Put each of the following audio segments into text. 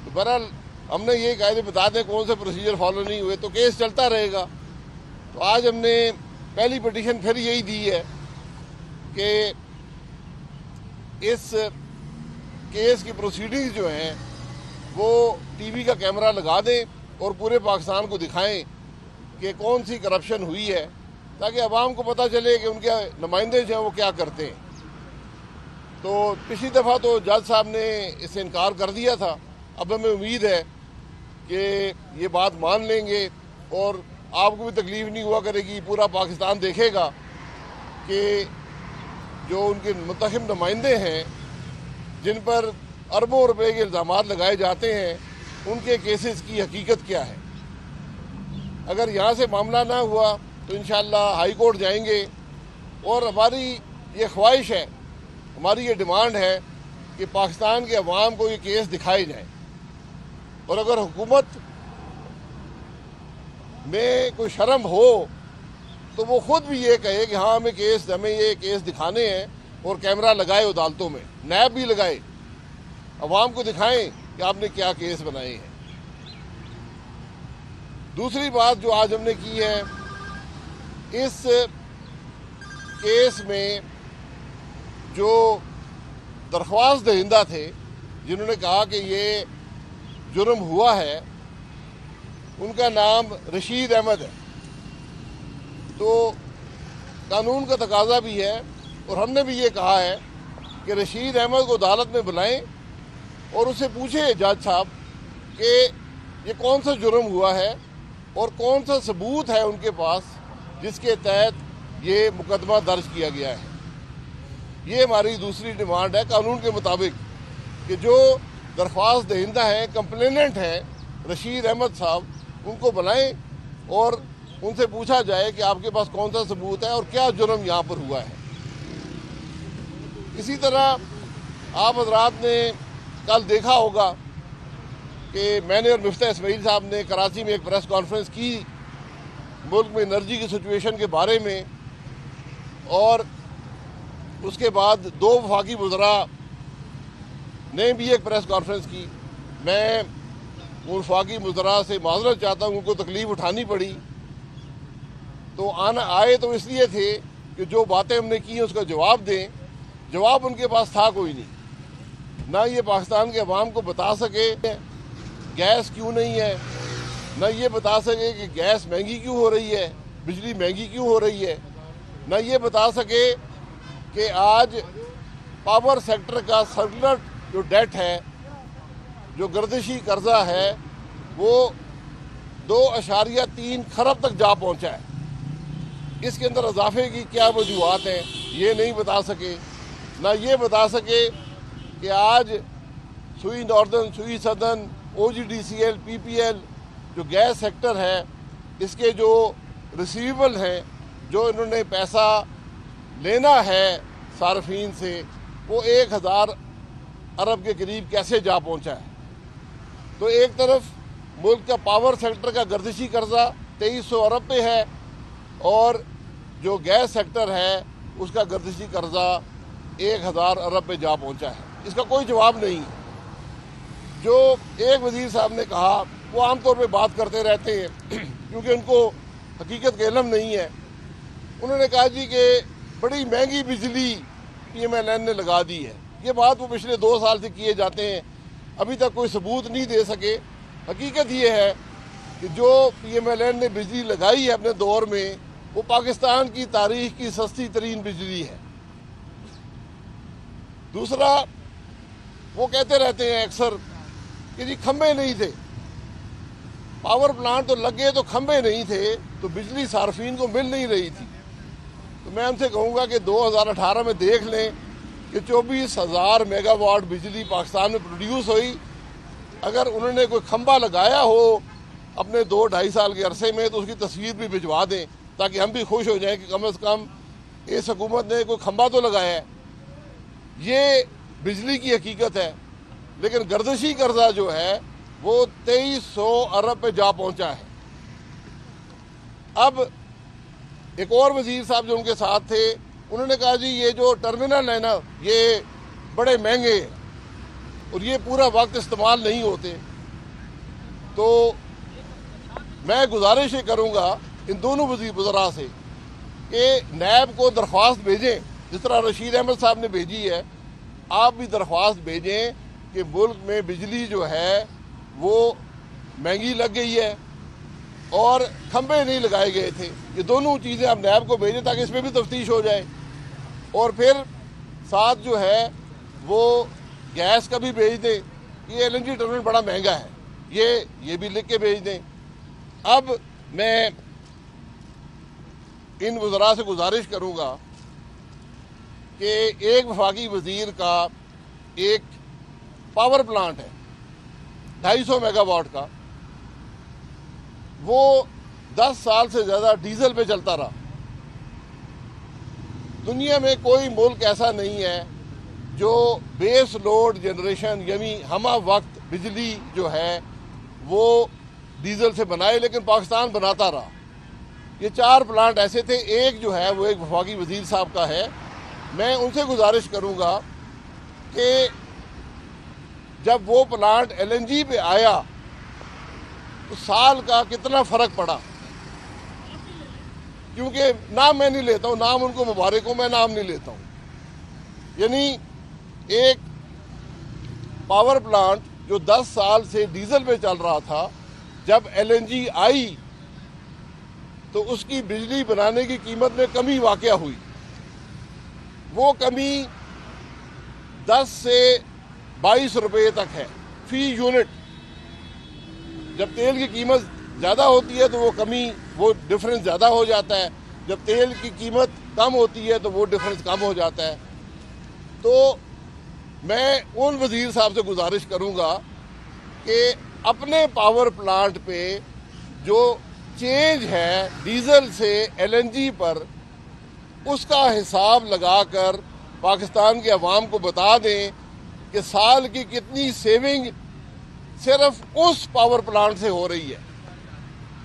تو بہرحال ہم نے یہ قاعدے بتا دیں کون سے پروسیجر فالو نہیں ہوئے تو کیس چلتا رہے گا. تو آج ہم نے پہلی پٹیشن پھر یہی دی ہے کہ اس کیس کی پروسیڈنگز جو ہیں وہ ٹی وی کا کیمرہ لگا دیں اور پورے پاکستان کو دکھائیں کہ کون سی کرپشن ہوئی ہے، تاکہ عوام کو پتہ چلے کہ ان کے نمائندے جو ہیں وہ کیا کرتے ہیں. تو پچھلی دفعہ تو جج صاحب نے اس سے انکار کر دیا تھا. اب ہمیں امید ہے کہ یہ بات مان لیں گے اور آپ کو بھی تکلیف نہیں ہوا کرے گی. پورا پاکستان دیکھے گا کہ جو ان کے منتخب نمائندے ہیں جن پر اربوں روپے کے الزامات لگائے جاتے ہیں ان کے کیسز کی حقیقت کیا ہے. اگر یہاں سے معاملہ نہ ہوا تو انشاءاللہ ہائی کورٹ جائیں گے، اور ہماری یہ خواہش ہے، ہماری یہ ڈیمانڈ ہے کہ پاکستان کے عوام کو یہ کیس دکھائے جائیں. اور اگر حکومت میں کوئی شرم ہو تو وہ خود بھی یہ کہے کہ ہاں ہمیں یہ کیس دکھانے ہیں، اور کیمرہ لگائے عدالتوں میں، نیب بھی لگائے، عوام کو دکھائیں کہ آپ نے کیا کیس بنائے ہیں. دوسری بات جو آج ہم نے کی ہے، اس کیس میں جو درخواست دہندہ تھے جنہوں نے کہا کہ یہ جرم ہوا ہے، ان کا نام رشید احمد ہے. تو قانون کا تقاضا بھی ہے اور ہم نے بھی یہ کہا ہے کہ رشید احمد کو عدالت میں بلائیں اور اسے پوچھیں جج صاحب کہ یہ کون سا جرم ہوا ہے اور کون سا ثبوت ہے ان کے پاس جس کے تحت یہ مقدمہ درج کیا گیا ہے. یہ ہماری دوسری ڈیمانڈ ہے قانون کے مطابق کہ جو درخواست دہندہ ہیں، کمپلیننٹ ہیں رشید احمد صاحب، ان کو بلائیں اور ان سے پوچھا جائے کہ آپ کے پاس کون سا ثبوت ہے اور کیا جرم یہاں پر ہوا ہے. اسی طرح آپ حضرات نے کل دیکھا ہوگا کہ میں نے اور مفتاح اسماعیل صاحب نے کراچی میں ایک پریس کانفرنس کی ملک میں انرجی کی سچویشن کے بارے میں، اور اس کے بعد 2 وفاقی وزراء نے بھی ایک پریس کانفرنس کی. میں ان وفاقی وزراء سے معذرت چاہتا ہوں، ان کو تکلیف اٹھانی پڑی. تو آئے تو اس لیے تھے کہ جو باتیں ہم نے کی اس کا جواب دیں. جواب ان کے پاس تھا کوئی نہیں. نہ یہ پاکستان کے عوام کو بتا سکے گیس کیوں نہیں ہے، نہ یہ بتا سکے کہ گیس مہنگی کیوں ہو رہی ہے، بجلی مہنگی کیوں ہو رہی ہے، نہ یہ بتا سکے کہ آج پاور سیکٹر کا سرکولر جو ڈیٹ ہے، جو گردشی قرضہ ہے، وہ 2.3 خرب تک جا پہنچا ہے. اس کے اندر اضافے کی کیا وجوہات ہیں یہ نہیں بتا سکے. نہ یہ بتا سکے کہ آج سوئی ناردرن، سوئی سدرن، OGDCL، PPL جو گیس سیکٹر ہے، اس کے جو ریسیویبل ہیں، جو انہوں نے پیسہ لینا ہے صارفین سے، وہ 1000 ارب کے قریب کیسے جا پہنچا ہے. تو ایک طرف ملک کا پاور سیکٹر کا گردشی قرضہ 2300 ارب پہ ہے، اور جو گیس سیکٹر ہے اس کا گردشی قرضہ 1000 ارب پہ جا پہنچا ہے. اس کا کوئی جواب نہیں ہے. جو ایک وزیر صاحب نے کہا، وہ عام طور پہ بات کرتے رہتے ہیں کیونکہ ان کو حقیقت کا علم نہیں ہے. انہوں نے کہا جی کہ بڑی مہنگی بجلی PMLN نے لگا دی ہے. یہ بات وہ پچھلے 2 سال سے کیے جاتے ہیں، ابھی تک کوئی ثبوت نہیں دے سکے. حقیقت یہ ہے کہ جو PMLN نے بجلی لگائی ہے اپنے دور میں، وہ پاکستان کی تاریخ کی سستی ترین بجلی ہے. دوسرا، وہ کہتے رہتے ہیں اکثر کہ جی کھمبے نہیں تھے، پاور پلانٹ تو لگے تو کھمبے نہیں تھے، تو بجلی صارفین کو مل نہیں رہی تھی. تو میں ان سے کہوں گا کہ 2018 میں دیکھ لیں کہ 24,000 میگا واٹ بجلی پاکستان میں پروڈیوس ہوئی. اگر انہوں نے کوئی کھمبا لگایا ہو اپنے 2-2.5 سال کے عرصے میں تو اس کی تصویر بھی بھجوا دیں تاکہ ہم بھی خوش ہو جائیں کہ کم از کم اس حکومت نے کوئی کھمبا تو لگایا ہے. یہ بجلی کی حقیقت ہے. لیکن گردشی قرضہ جو ہے وہ 2300 ارب پہ جا پہنچا ہے. اب ایک اور وزیر صاحب جو ان کے ساتھ تھے، انہوں نے کہا جی یہ جو ٹرمینل ہے نا، یہ بڑے مہنگے ہیں اور یہ پورا وقت استعمال نہیں ہوتے. تو میں گزارش یہ کروں گا ان دونوں وزراء سے کہ نیب کو درخواست بھیجیں، جس طرح رشید احمد صاحب نے بھیجی ہے، آپ بھی درخواست بھیجیں کہ ملک میں بجلی جو ہے وہ مہنگی لگ گئی ہے اور کھمبے نہیں لگائے گئے تھے۔ یہ دونوں چیزیں آپ نیب کو بھیجیں تاکہ اس میں بھی تفتیش ہو جائے، اور پھر ساتھ جو ہے وہ گیس کا بھی بھیج دیں۔ یہ ایل این جی ٹرمینل بڑا مہنگا ہے، یہ بھی لکھ کے بھیج دیں۔ اب میں ان وزراء سے گزارش کروں گا کہ ایک وفاقی وزیر کا ایک پاور پلانٹ ہے 250 میگا واٹ کا، وہ 10 سال سے زیادہ ڈیزل پہ چلتا رہا۔ دنیا میں کوئی ملک ایسا نہیں ہے جو بیس لوڈ جنریشن یعنی ہمہ وقت بجلی جو ہے وہ ڈیزل سے بنائے، لیکن پاکستان بناتا رہا۔ یہ 4 پلانٹ ایسے تھے، ایک جو ہے وہ ایک وفاقی وزیر صاحب کا ہے۔ میں ان سے گزارش کروں گا کہ جب وہ پلانٹ ایل این جی پہ آیا تو سال کا کتنا فرق پڑا، کیونکہ نام میں نہیں لیتا ہوں، نام ان کو مبارک ہوں، میں نام نہیں لیتا ہوں۔ یعنی ایک پاور پلانٹ جو 10 سال سے ڈیزل پہ چل رہا تھا، جب ایل این جی آئی تو اس کی بجلی بنانے کی قیمت میں کمی واقع ہوئی۔ وہ کمی 10 سے 22 روپے تک ہے فی یونٹ۔ جب تیل کی قیمت زیادہ ہوتی ہے تو وہ کمی، وہ ڈفرنس زیادہ ہو جاتا ہے، جب تیل کی قیمت کم ہوتی ہے تو وہ ڈفرنس کم ہو جاتا ہے۔ تو میں ان وزیر صاحب سے گزارش کروں گا کہ اپنے پاور پلانٹ پہ جو چینج ہے ڈیزل سے ایل این جی پر، اس کا حساب لگا کر پاکستان کے عوام کو بتا دیں کہ سال کی کتنی سیونگ صرف اس پاور پلانٹ سے ہو رہی ہے،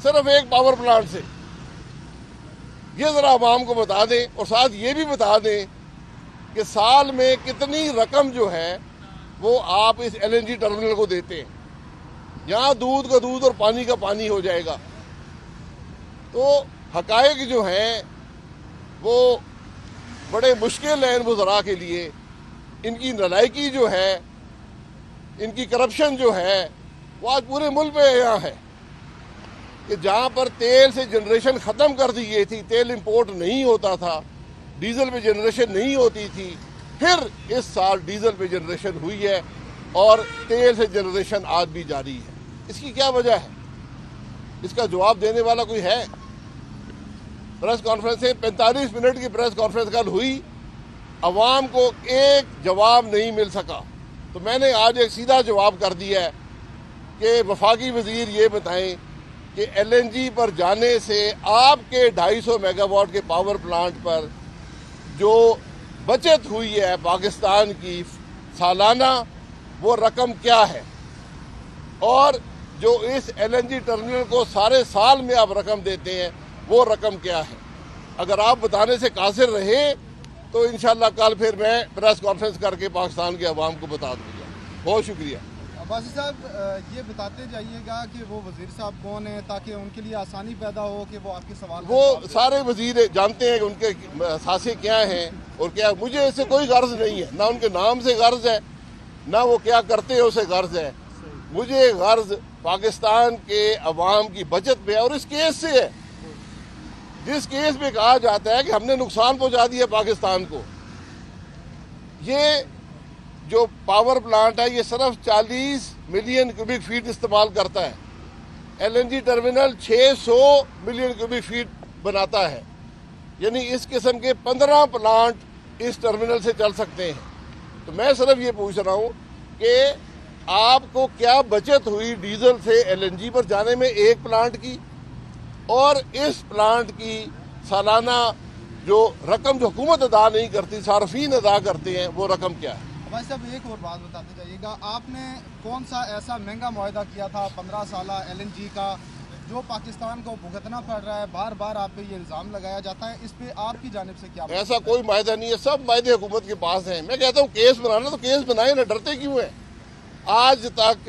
صرف ایک پاور پلانٹ سے۔ یہ ذرا عوام کو بتا دیں، اور ساتھ یہ بھی بتا دیں کہ سال میں کتنی رقم جو ہے وہ آپ اس ایل این جی ٹرمینل کو دیتے ہیں۔ یہاں دودھ کا دودھ اور پانی کا پانی ہو جائے گا۔ تو حقائق جو ہیں وہ بڑے مشکل ہیں ان وزراء کے لیے۔ ان کی نالائکی جو ہے، ان کی کرپشن جو ہے، وہ آج پورے ملک میں یہاں ہے کہ جہاں پر تیل سے جنریشن ختم کر دی گئی تھی، تیل امپورٹ نہیں ہوتا تھا، ڈیزل پہ جنریشن نہیں ہوتی تھی، پھر اس سال ڈیزل پہ جنریشن ہوئی ہے اور تیل سے جنریشن آج بھی جاری ہے۔ اس کی کیا وجہ ہے؟ اس کا جواب دینے والا کوئی ہے؟ پریس کانفرنس سے 45 منٹ کی پریس کانفرنس کل ہوئی، عوام کو ایک جواب نہیں مل سکا۔ تو میں نے آج ایک سیدھا جواب کر دیا ہے کہ وفاقی وزیر یہ بتائیں کہ ایل این جی پر جانے سے آپ کے 250 میگا واٹ کے پاور پلانٹ پر جو بچت ہوئی ہے پاکستان کی سالانہ، وہ رقم کیا ہے، اور جو اس ایل این جی ٹرمینل کو سارے سال میں آپ رقم دیتے ہیں وہ رقم کیا ہے۔ اگر آپ بتانے سے قاصر رہے تو انشاءاللہ کل پھر میں پریس کانفرنس کر کے پاکستان کے عوام کو بتا دوں گا۔ بہت شکریہ۔ عباسی صاحب یہ بتاتے جائیے گا کہ وہ وزیر صاحب کون ہیں تاکہ ان کے لیے آسانی پیدا ہو کہ وہ آپ کے سوال وہ سارے وزیر جانتے ہیں کہ ان کے اثاثے کیا ہیں اور کیا۔ مجھے اس سے کوئی غرض نہیں ہے، نہ ان کے نام سے غرض ہے، نہ وہ کیا کرتے ہیں اسے غرض ہے۔ مجھے غرض پاکستان کے عوام کی بچت پہ ہے، اور اس کیس سے ہے جس کیس میں کہا جاتا ہے کہ ہم نے نقصان پہنچا دیا پاکستان کو۔ یہ جو پاور پلانٹ ہے یہ صرف 40 ملین کیوبک فیٹ استعمال کرتا ہے، L N G terminal 600 million cubic feet بناتا ہے، یعنی اس قسم کے 15 پلانٹ اس ٹرمینل سے چل سکتے ہیں۔ تو میں صرف یہ پوچھ رہا ہوں کہ آپ کو کیا بچت ہوئی ڈیزل سے ایل این جی پر جانے میں ایک پلانٹ کی، اور اس پلانٹ کی سالانہ جو رقم جو حکومت ادا نہیں کرتی، صارفین ادا کرتے ہیں، وہ رقم کیا ہے؟ بھائی صاحب ایک اور بات بتاتے جائیے گا، آپ نے کون سا ایسا مہنگا معاہدہ کیا تھا 15 سالہ ایل این جی کا جو پاکستان کو بھگتنا پڑ رہا ہے؟ بار بار آپ پہ یہ الزام لگایا جاتا ہے، اس پہ آپ کی جانب سے کیا؟ ایسا کوئی معاہدہ نہیں ہے، سب معاہدے حکومت کے پاس ہیں۔ میں کہتا ہوں کیس بنانا تو کیس بنائیں نا، ڈرتے کیوں ہیں؟ آج تک